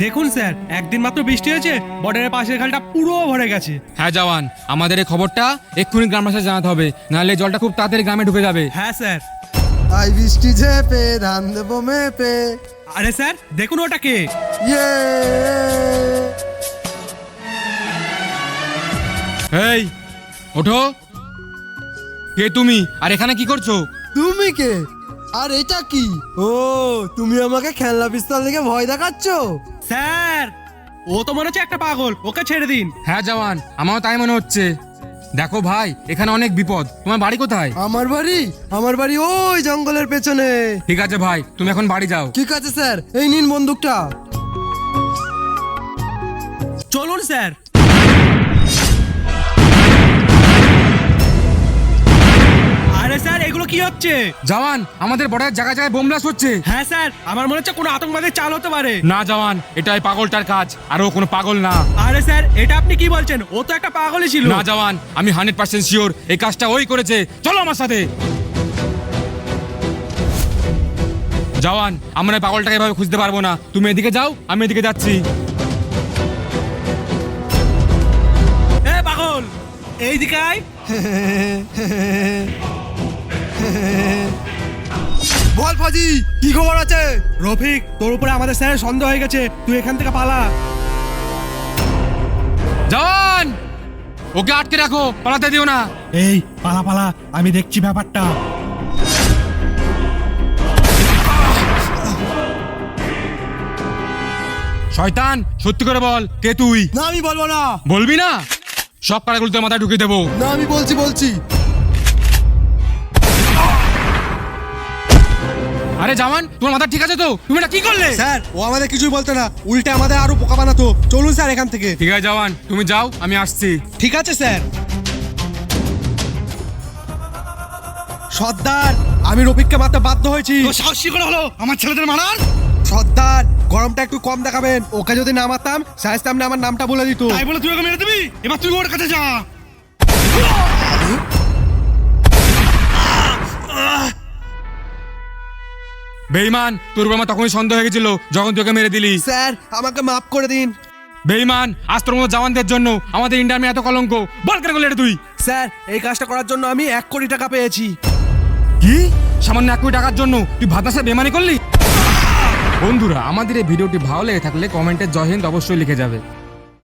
দেখুন স্যার, একদিন মাত্র বৃষ্টি হয়েছে, বর্ডারের পাশের খালটা পুরো ভরে গেছে। হ্যাঁ জওয়ান, আমাদের এই খবরটা এক্ষুনি গ্রামবাসীকে জানাতে হবে, নাহলে জলটা খুব তাড়াতাড়ি গ্রামে ঢুকে যাবে। হ্যাঁ স্যার। আই বৃষ্টি ঝেপে ধান দেবো মেপে। আরে স্যার দেখুন ওটাকে। ইয়ে এই ওঠো, কে তুমি আর এখানে কি করছো? তুমি কে? আর এটা কি? ও তুমি আমাকে খেলনা পিস্তল দেখে ভয় দেখাচ্ছ? স্যার ও তো মনে হচ্ছে একটা পাগল, ওকে ছেড়ে দিন। হ্যাঁ জওয়ান, আমারও তাই মনে হচ্ছে। দেখো ভাই, এখানে অনেক বিপদ। তোমার বাড়ি কোথায়? আমার বাড়ি ওই জঙ্গলের পেছনে। ঠিক আছে ভাই, তুমি এখন বাড়ি যাও। ঠিক আছে স্যার, এই নিন বন্দুকটা। চলুন স্যার। আরে স্যার এগুলো কি হচ্ছে? জওয়ান, আমাদের বর্ডারের জায়গায় জায়গায় বোম ব্লাস্ট হচ্ছে। হ্যাঁ স্যার, আমার মনে হচ্ছে কোনো আতঙ্কবাদের চাল হতে পারে। না জওয়ান, এটা এই পাগলটার কাজ, আর ও কোনো পাগল না। আরে স্যার এটা আপনি কি বলছেন? ও তো একটা পাগলই ছিল। না জওয়ান, আমি 100% শিওর এই কাজটা ওই করেছে। চলো আমার সাথে। জওয়ান, আমরা এই পাগলটাকে এভাবে খুঁজতে পারবো না। তুমি এদিকে যাও, আমি এদিকে যাচ্ছি। এ পাগল, এইদিকে আয়। বল ফাজি, কি খবর আছে? রফিক, তোর উপরে আমাদের স্যারের সন্দেহ হয়ে গেছে, তুই এখান থেকে পালা। জওয়ান, ওকে আটকে রাখো, পালাতে দিও না। এই পালা পালা, আমি দেখছি ব্যাপারটা। শয়তান, সত্যি করে বল, কে তুই? না আমি বলবো না। বলবি না? সব কারাগুলো তোর মাথায় ঢুকিয়ে দেবো। না আমি বলছি। আরে জওয়ান, তোমার মাথা ঠিক আছে তো? তুমি এটা কি করলে? স্যার ও আমাদের কিছুই বলতো না, উল্টে আমাদের আরো বোকা বানাতো। চলুন স্যার এখান থেকে। ঠিক আছে জওয়ান, তুমি যাও, আমি আসছি। ঠিক আছে স্যার। সর্দার, আমি রফিককে মারতে বাধ্য হয়েছি। তো সাহসী করে হলো আমার ছেলেদের মারার? সর্দার, গরমটা একটু কম দেখাবেন। ওকে যদি না মারতাম, সাহেব সামনে আমার নামটা বলে দিত। তাই বলে তুই ওকে মেরে দিবি? এবার তুই ওর কাছে যা। বেঈমান, তোর উপর আমার তখনই সন্দেহ হয়ে গেছিল যখন তোকে মেরে দিলি। স্যার আমাকে মাফ করে দিন। বেঈমান, আজ তোর মতো জওয়ানদের জন্য আমাদের ইন্ডিয়া এত কলঙ্ক। বল কেন করলি এটা তুই? স্যার এই কাজটা করার জন্য আমি 1 কোটি টাকা পেয়েছি। কি? সামান্য 1 কোটি টাকার জন্য তুই ভাতনাসে বেমানি করলি? বন্ধুরা, আমাদের এই ভিডিওটি ভালো লেগে থাকলে কমেন্টে জয় হিন্দ অবশ্যই লিখে যাবে।